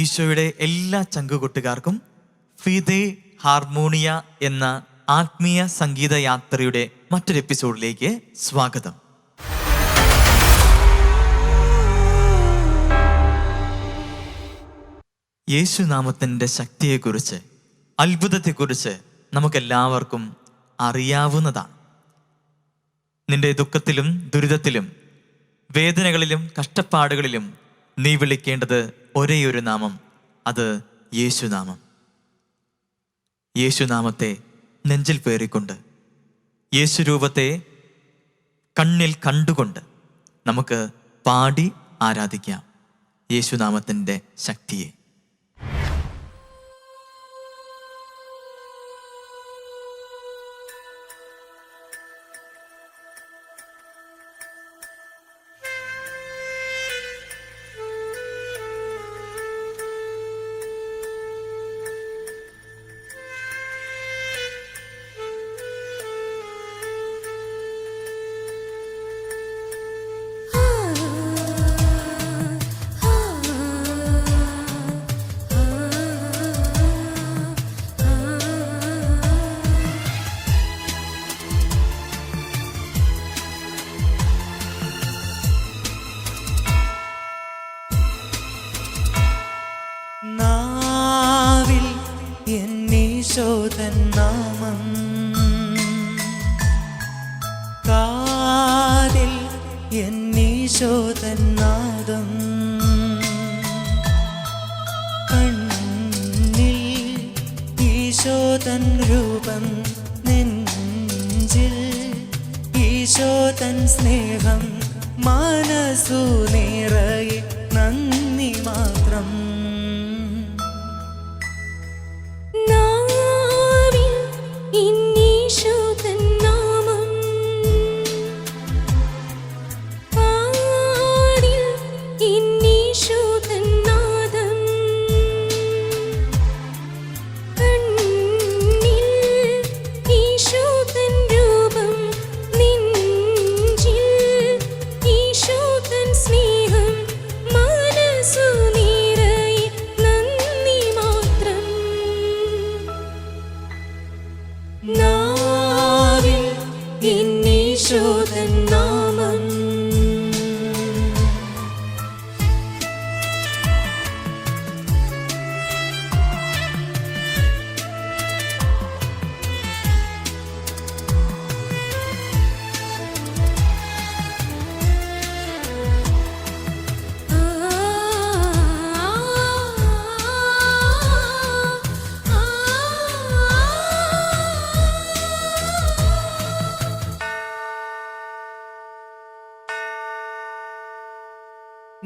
ഈശോയുടെ എല്ലാ ചങ്കുകൊട്ടുകാർക്കും ഫിദേ ഹാർമോണിയ എന്ന ആത്മീയ സംഗീത യാത്രയുടെ മറ്റൊരു എപ്പിസോഡിലേക്ക് സ്വാഗതം. യേശുനാമത്തിൻ്റെ ശക്തിയെക്കുറിച്ച്, അത്ഭുതത്തെക്കുറിച്ച് നമുക്കെല്ലാവർക്കും അറിയാവുന്നതാണ്. നിന്റെ ദുഃഖത്തിലും ദുരിതത്തിലും വേദനകളിലും കഷ്ടപ്പാടുകളിലും നീ വിളിക്കേണ്ടത് ഒരേയൊരു നാമം, അത് യേശുനാമം. യേശുനാമത്തെ നെഞ്ചിൽ പേറിക്കൊണ്ട്, യേശുരൂപത്തെ കണ്ണിൽ കണ്ടുകൊണ്ട് നമുക്ക് പാടി ആരാധിക്കാം യേശുനാമത്തിൻ്റെ ശക്തിയെ. നാമം കാതിൽ എന്നീശോതൻ നാദം, കണ്ണിൽ ഈശോതൻ രൂപം, നെഞ്ചിൽ ഈശോതൻ സ്നേഹം, മനസ്സു നിറയെ നന്ദി മാത്രം.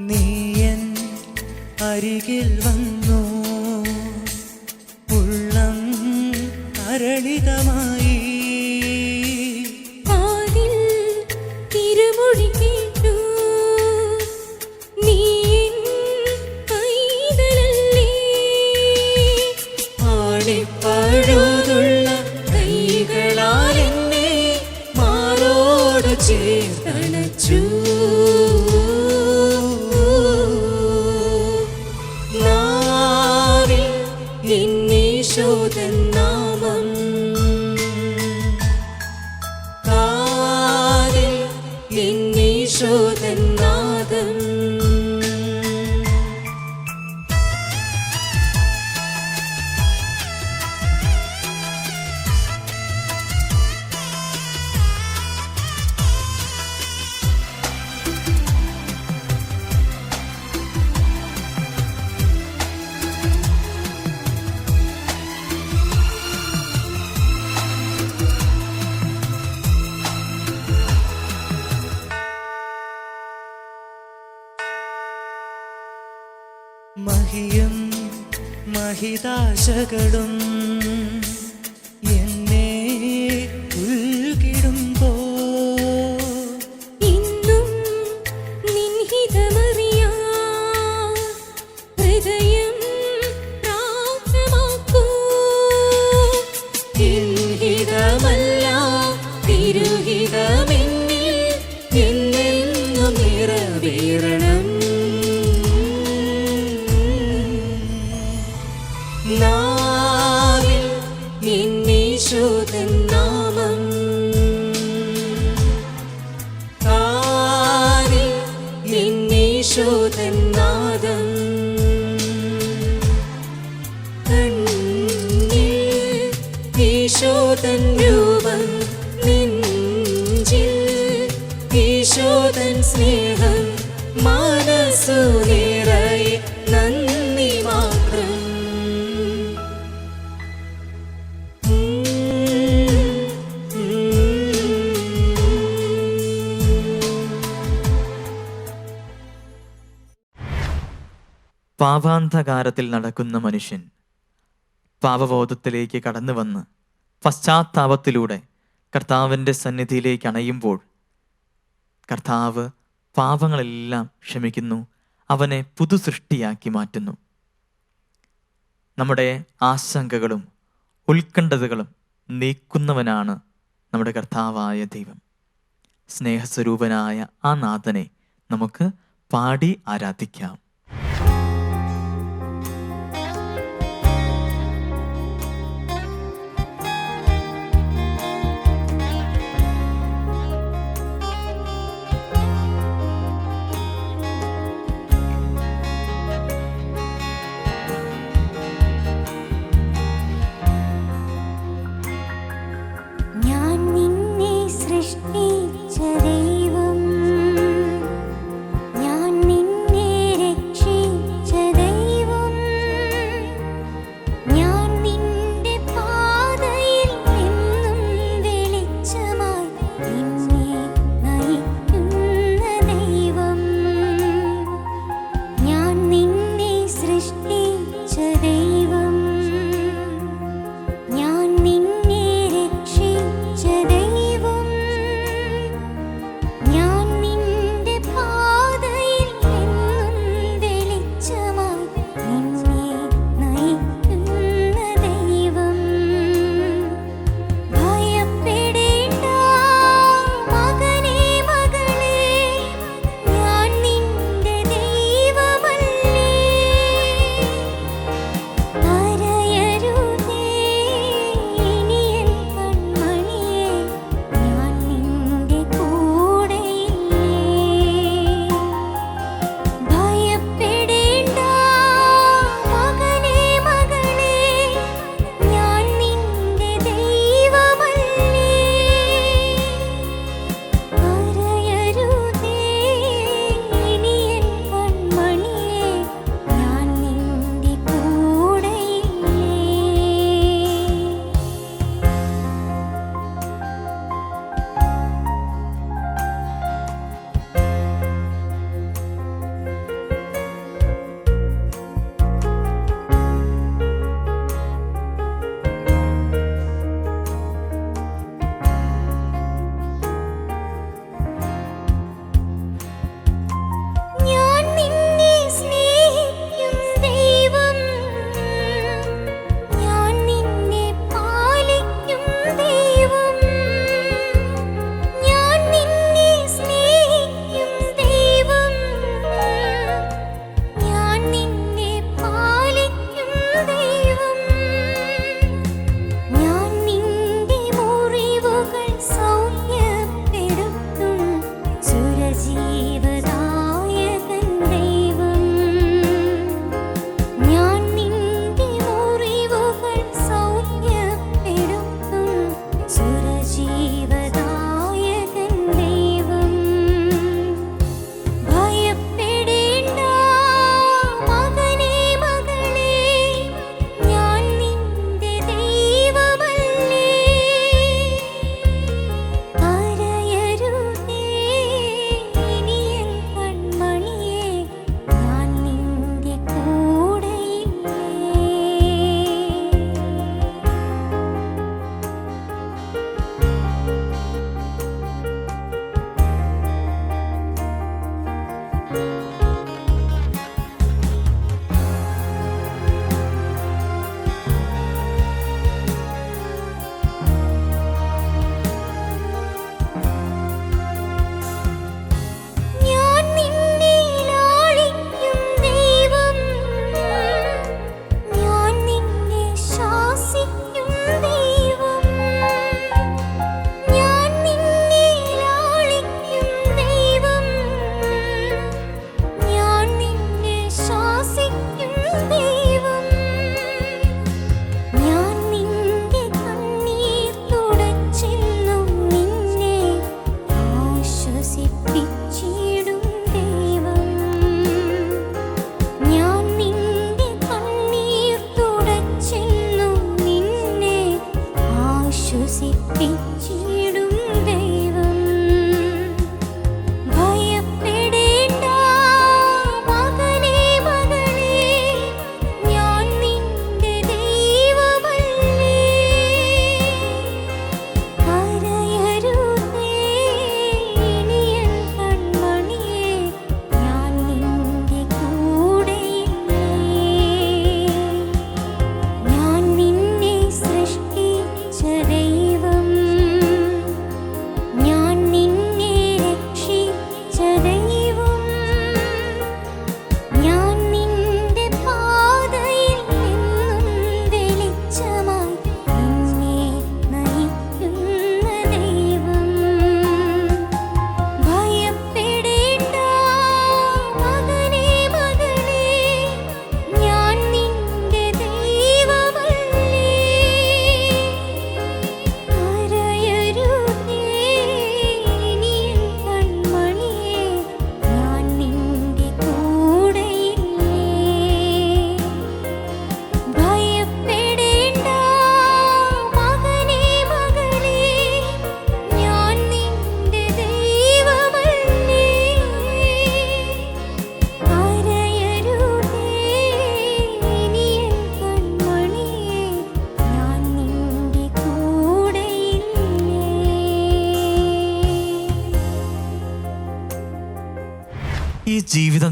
നീയൻ അരികിൽ വന്നു, ഉള്ളം അരളിതമായി, കാതിൽ തിരുമൊഴി കേട്ടു, നീ പൈതലല്ലേ, ആടിപ്പഴുതുള്ള കൈകളാൽ എന്നെ മാറോട് ചേർത്തണച്ചു. യേശുതൻ നാമം കാതിൽ എന്നീശോതൻ നാദം. മഹിയും മഹിതാശകളും എന്നെ ഉൾക്കിടുമ്പോ, ഇന്നും നിൻഹിതമറിയാ ഹൃദയം പ്രാപ്തമാക്കൂ. ഹിതമല്ല തിരുഹിതമെന്നിൽ എന്നെന്നും നിറവേറണം. ഈശോതൻ രൂപം നെഞ്ചിൽ, ഈശോതൻ സ്നേഹം മനസ്സു നിറയെ നന്ദി മാത്രം. പാപാന്ധകാരത്തിൽ നടക്കുന്ന മനുഷ്യൻ പാപബോധത്തിലേക്ക് കടന്നു വന്ന് പശ്ചാത്താപത്തിലൂടെ കർത്താവിൻ്റെ സന്നിധിയിലേക്ക് അണയുമ്പോൾ കർത്താവ് പാപങ്ങളെല്ലാം ക്ഷമിക്കുന്നു, അവനെ പുതു സൃഷ്ടിയാക്കി മാറ്റുന്നു. നമ്മുടെ ആശങ്കകളും ഉത്കണ്ഠതകളും നീക്കുന്നവനാണ് നമ്മുടെ കർത്താവായ ദൈവം. സ്നേഹസ്വരൂപനായ ആ നാഥനെ നമുക്ക് പാടി ആരാധിക്കാം. ഞാൻ നിന്നെ സൃഷ്ടിച്ച ദൈവം, ഞാൻ നിന്നെ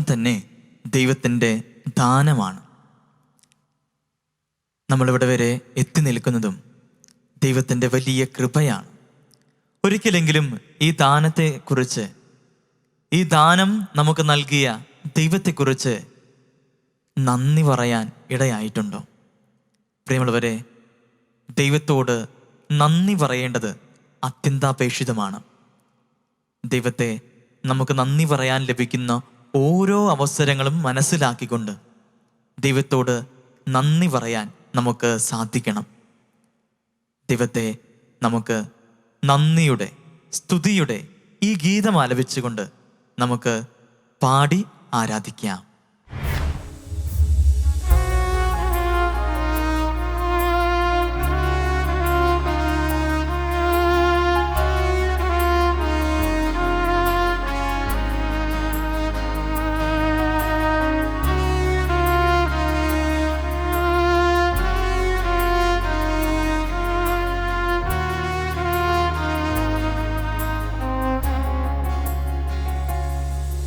തന്നെ ദൈവത്തിൻ്റെ ദാനമാണ്. നമ്മളിവിടെ വരെ എത്തി നിൽക്കുന്നതും ദൈവത്തിൻ്റെ വലിയ കൃപയാണ്. ഒരിക്കലെങ്കിലും ഈ ദാനത്തെക്കുറിച്ച്, ഈ ദാനം നമുക്ക് നൽകിയ ദൈവത്തെക്കുറിച്ച് നന്ദി പറയാൻ ഇടയായിട്ടുണ്ടോ? പ്രിയമുള്ളവരെ, ദൈവത്തോട് നന്ദി പറയേണ്ടത് അത്യന്താപേക്ഷിതമാണ്. ദൈവത്തെ നമുക്ക് നന്ദി പറയാൻ ലഭിക്കുന്ന ഓരോ അവസരങ്ങളും മനസ്സിലാക്കിക്കൊണ്ട് ദൈവത്തോട് നന്ദി പറയാൻ നമുക്ക് സാധിക്കണം. ദൈവത്തെ നമുക്ക് നന്ദിയുടെ, സ്തുതിയുടെ ഈ ഗീതം ആലപിച്ചുകൊണ്ട് നമുക്ക് പാടി ആരാധിക്കാം.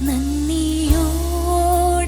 നന്ദിയോടെ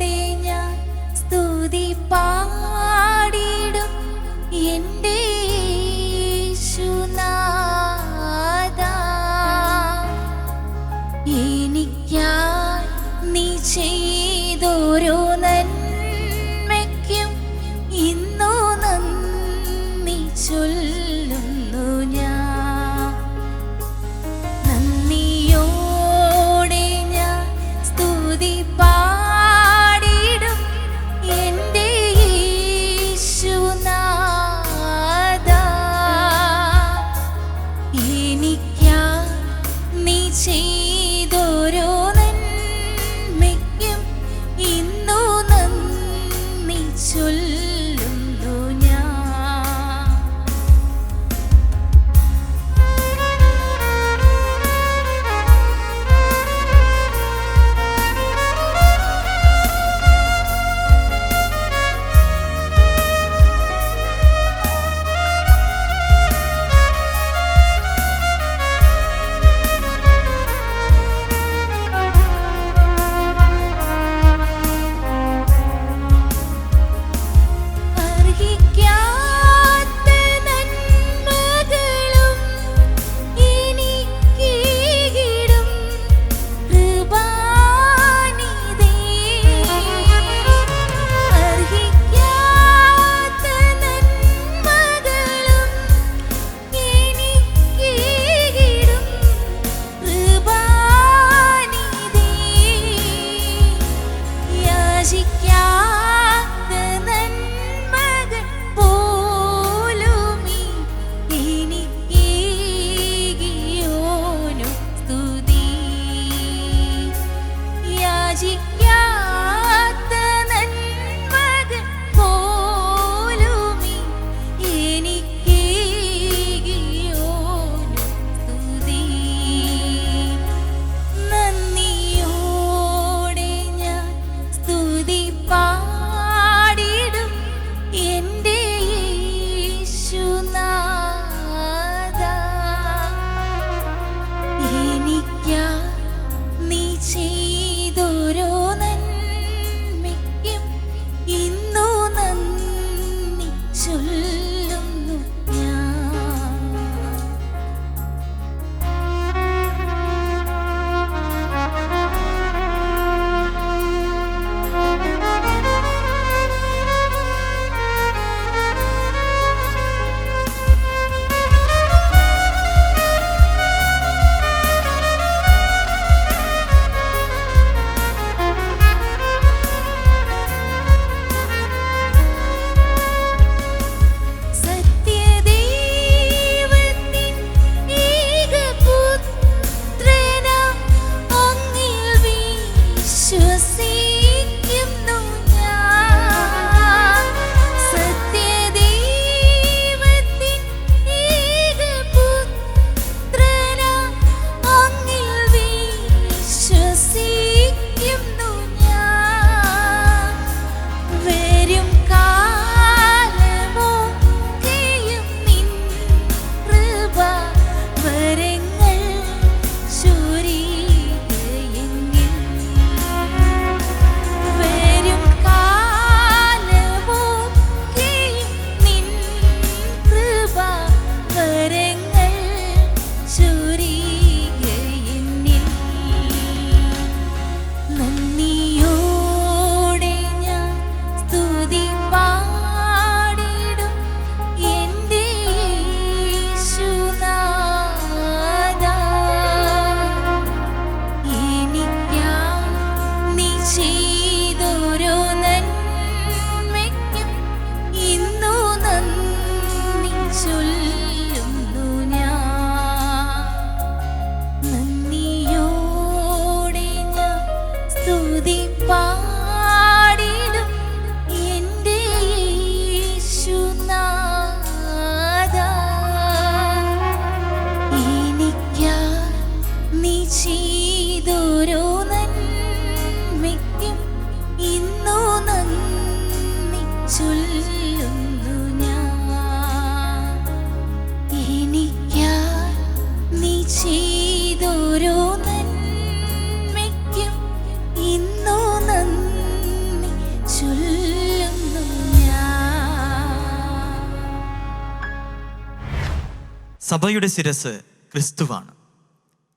സഭയുടെ ശിരസ് ക്രിസ്തുവാണ്.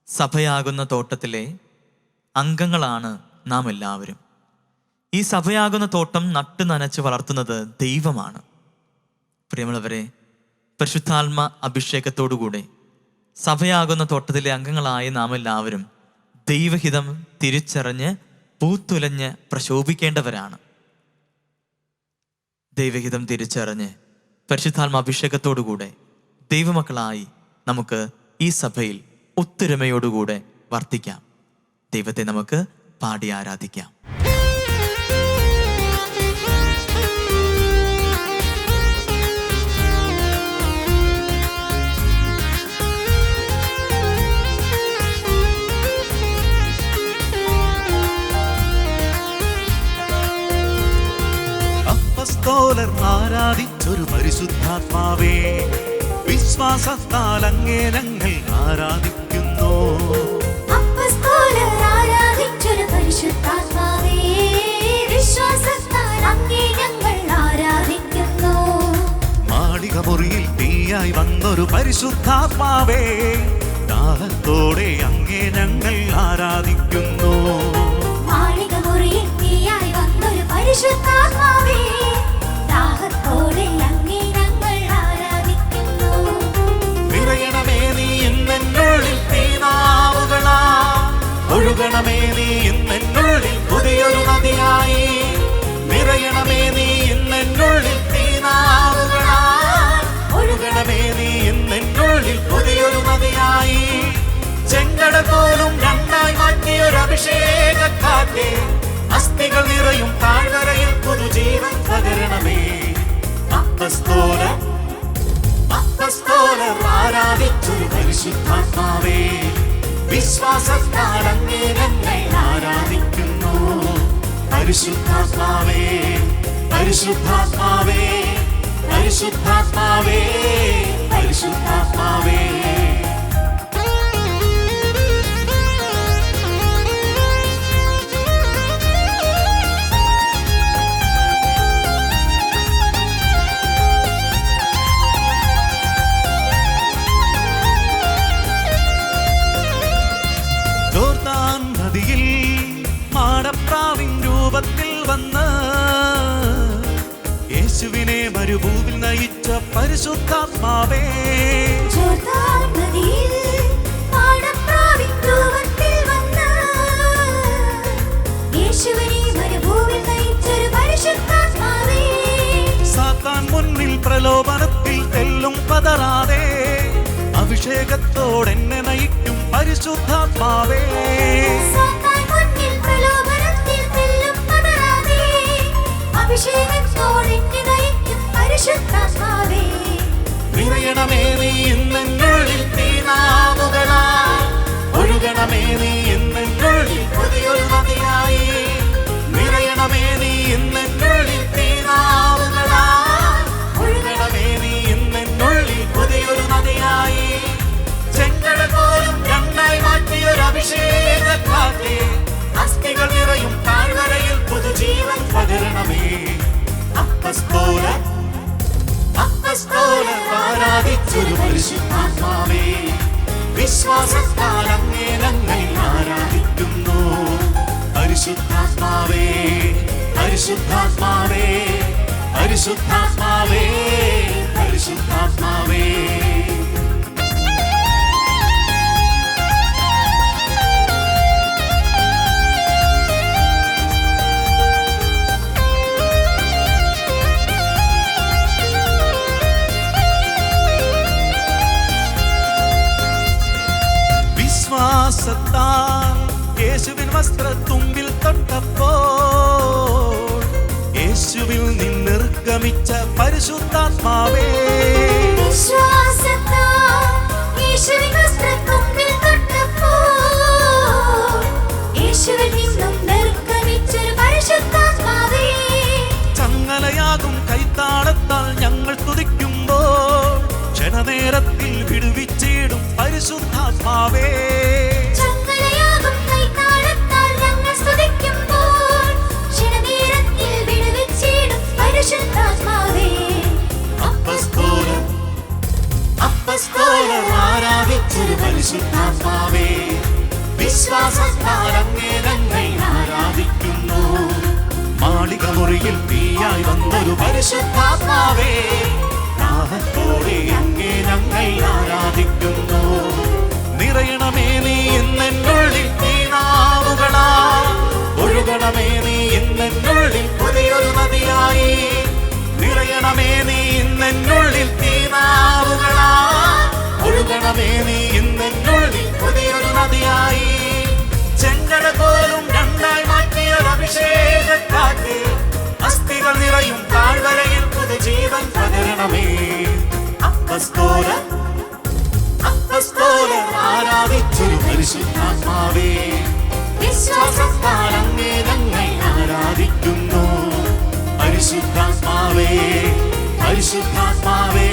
സഭയാകുന്ന തോട്ടത്തിലെ അംഗങ്ങളാണ് നാം എല്ലാവരും. ഈ സഭയാകുന്ന തോട്ടം നട്ടു നനച്ച് വളർത്തുന്നത് ദൈവമാണ്. പ്രിയമുള്ളവരെ, പരിശുദ്ധാത്മ അഭിഷേകത്തോടുകൂടെ സഭയാകുന്ന തോട്ടത്തിലെ അംഗങ്ങളായ നാം എല്ലാവരും ദൈവഹിതം തിരിച്ചറിഞ്ഞ് പൂത്തുലഞ്ഞ് പ്രശോഭിക്കേണ്ടവരാണ്. ദൈവഹിതം തിരിച്ചറിഞ്ഞ് പരിശുദ്ധാത്മ അഭിഷേകത്തോടുകൂടെ ദൈവമക്കളായി നമുക്ക് ഈ സഭയിൽ ഒത്തൊരുമയോടുകൂടെ വർത്തിക്കാം. ദൈവത്തെ നമുക്ക് പാടി ആരാധിക്കാം. അപ്പസ്തോലർ ആരാധിച്ചൊരു പരിശുദ്ധാത്മാവേ, വിശ്വാസത്താൽ അങ്ങേ ഞങ്ങൾ ആരാധിക്കുന്നു. അപ്പസ്തോലർ ആരാധിച്ചൊരു പരിശുദ്ധാത്മാവേ, വിശ്വാസത്താൽ അങ്ങേ ഞങ്ങൾ ആരാധിക്കുന്നു. മാളിക മുറിയിൽ തീയായി വന്നൊരു പരിശുദ്ധാത്മാവേ, ദാഹത്തോടെ അങ്ങേ ഞങ്ങൾ ആരാധിക്കുന്നു. മാളിക മുറിയിൽ തീയായി വന്നൊരു പരിശുദ്ധാത്മാവേ, ദാഹത്തോടെ അങ്ങേ ഞങ്ങൾ ആരാധിക്കുന്നു. നിറയണമേ നീ ഇന്നെന്നുള്ളിൽ തീനാവുകളാ, ഒഴുകണമേ നീ ഇന്നെന്നുള്ളിൽ പുതിയൊരു നദിയായി. നിറയണമേ നീ ഇന്നെന്നുള്ളിൽ തീനാവുകളാ, ഒഴുകണമേ നീ ഇന്നെന്നുള്ളിൽ പുതിയൊരു നദിയായി. ചെങ്കടൽ പോലും രണ്ടായി മാറ്റിയൊരു അഭിഷേകക്കാറ്റേ, അസ്ഥികൾ നിറയും താഴ്വരയിൽ പുതുജീവൻ പകരണമേ. അപ്പസ്തോലർ ആരാധിച്ചൊരു പരിശുദ്ധാത്മാവേ, വിശ്വാസത്താൽ അങ്ങേ ഞങ്ങൾ ആരാധിക്കുന്നു. പരിശുദ്ധാത്മാവേ, പരിശുദ്ധാത്മാവേ, പരിശുദ്ധാത്മാവേ, പരിശുദ്ധാത്മാവേ. ജോർദാൻ നദിയിൽ മാടപ്രാവിൻ രൂപത്തിൽ വന്ന് യേശുവിനെ മരുഭൂമിൽ നയിച്ച പരിശുദ്ധാത്മാവേ, ജോർദാൻ നദിയിൽ മാടപ്രാവിൻ രൂപത്തിൽ വന്ന് യേശുവിനെ മരുഭൂമിയിൽ നയിച്ചൊരു പരിശുദ്ധാത്മാവേ, സാത്താൻ മുന്നിൽ പ്രലോഭനത്തിൽ തെല്ലും പതറാതെ അഭിഷേകത്തോടെന്നെ നയിക്കും പരിശുദ്ധാത്മാവേ. സാത്താൻ മുന്നിൽ പ്രലോഭനത്തിൽ തെല്ലും പതറാതെ അഭിഷേകത്തോടെ എന്നെ നയിക്കും പരിശുദ്ധാത്മാവേ. നിറയണമേ നീ ഇന്നെന്നുള്ളിൽ തീനാവുകളാ, ഒഴുകണമേ നീ ഇന്നെന്നുള്ളിൽ പുതിയൊരു നദിയായി. നിറയണമേ നീ ഇന്നെന്നുള്ളിൽ തീനാവുകളാ, ഒഴുകണമേ നീ ഇന്നെന്നുള്ളിൽ പുതിയൊരു നദിയായി. ചെങ്കടൽ പോലും രണ്ടായി മാറ്റിയൊരു അഭിഷേകക്കാറ്റേ, അസ്ഥികൾ നിറയും താഴ്വരയിൽ പുതുജീവൻ പകരണമേ. അപ്പസ്തോലർ ആരാധിച്ചൊരു പരിശുദ്ധാത്മാവേ, വിശ്വാസത്താൽ അങ്ങേ ഞങ്ങൾ ആരാധിക്കുന്നു. പരിശുദ്ധാത്മാവേ, പരിശുദ്ധാത്മാവേ, പരിശുദ്ധാത്മാവേ, പരിശുദ്ധാത്മാവേ. വിശ്വാസത്താൽ യേശുവിൻ വസ്ത്രത്തുമ്പിൽ തൊട്ടപ്പോൾ യേശുവിൽ നിന്നിർഗമിച്ച പരിശുദ്ധാത്മാവേ, വിശ്വാസത്താൽ യേശുവിൻ വസ്ത്രത്തുമ്പിൽ തൊട്ടപ്പോൾ യേശുവിൽ നിന്നും നിർഗമിച്ചൊരു പരിശുദ്ധാത്മാവേ, ചങ്ങലയാകും കൈത്താളത്താൽ ഞങ്ങൾ തുതിക്കുമ്പോൾ ക്ഷണനേരത്തിൽ വിടുവിച്ചിടും പരിശുദ്ധാത്മാവേ. ചങ്ങലയാകും കൈത്താളത്താൽ ഞങ്ങൾ സ്തുതിക്കുമ്പോൾ ക്ഷണനേരത്തിൽ വിടുവിച്ചിടും പരിശുദ്ധാത്മാവേ. അപ്പസ്തോലർ ആരാധിച്ചൊരു പരിശുദ്ധാത്മാവേ, വിശ്വാസത്താൽ അങ്ങേ ഞങ്ങൾ ആരാധിക്കുന്നു. മാളിക മുറിയിൽ തീയായി വന്നൊരു പരിശുദ്ധാത്മാവേ, ദാഹത്തോടെ അങ്ങേ ഞങ്ങൾ ആരാധിക്കുന്നു. നിറയണമേ നീ എന്നുള്ളിൽ തീനാവുകളാ, ഒഴുകണമേ നീ എന്നുള്ളിൽ പുതിയൊരു നദിയായി. നിറയണമേ നീ എന്നുള്ളിൽ തീനാവുകളാ, ഒഴുകണമേ നീ എന്നുള്ളിൽ പുതിയൊരു നദിയായി. ചെങ്കട പോലും രണ്ടായി മാറ്റിയൊരു അഭിഷേകക്കാറ്റ്, അസ്ഥികൾ നിറയും താഴ്വരയിൽ പുതുജീവൻ പകരണമേ. അപ്പസ്തോലർ ആരാധിച്ചൊരു പരിശുദ്ധാത്മാവേ, വിശ്വാസത്താൽ അങ്ങേ ഞങ്ങൾ ആരാധിക്കുന്നു. പരിശുദ്ധാത്മാവേ, പരിശുദ്ധാത്മാവേ,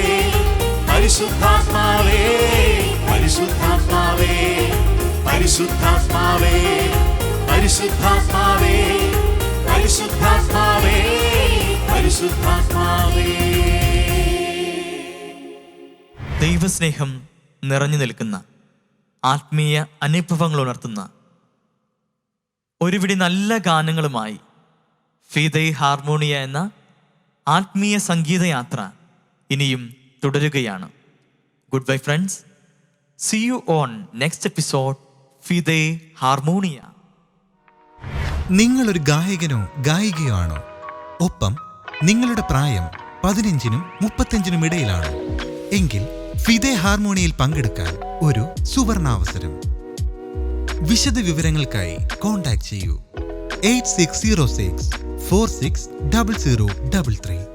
പരിശുദ്ധാത്മാവേ, പരിശുദ്ധാത്മാവേ, പരിശുദ്ധാത്മാവേ, പരിശുദ്ധാത്മാവേ, പരിശുദ്ധാത്മാവേ, പരിശുദ്ധാത്മാവേ. ദൈവസ്നേഹം നിറഞ്ഞു നിൽക്കുന്ന, ആത്മീയ അനുഭവങ്ങൾ ഉണർത്തുന്ന ഒരുപിടി നല്ല ഗാനങ്ങളുമായി ഫിദെ ഹാർമോണിയ എന്ന ആത്മീയ സംഗീതയാത്ര ഇനിയും തുടരുകയാണ്. Good bye friends. See you on next episode Fide Harmonia. നിങ്ങളൊരു ഗായകനോ ഗായികയോ ആണോ? ഒപ്പം നിങ്ങളുടെ പ്രായം 15-നും 35-നും ഇടയിലാണോ? എങ്കിൽ ഫിദെ ഹാർമോണിയയിൽ പങ്കെടുക്കാൻ ഒരു സുവർണാവസരം. വിശദ വിവരങ്ങൾക്കായി കോൺടാക്ട് ചെയ്യൂ 8606 460033.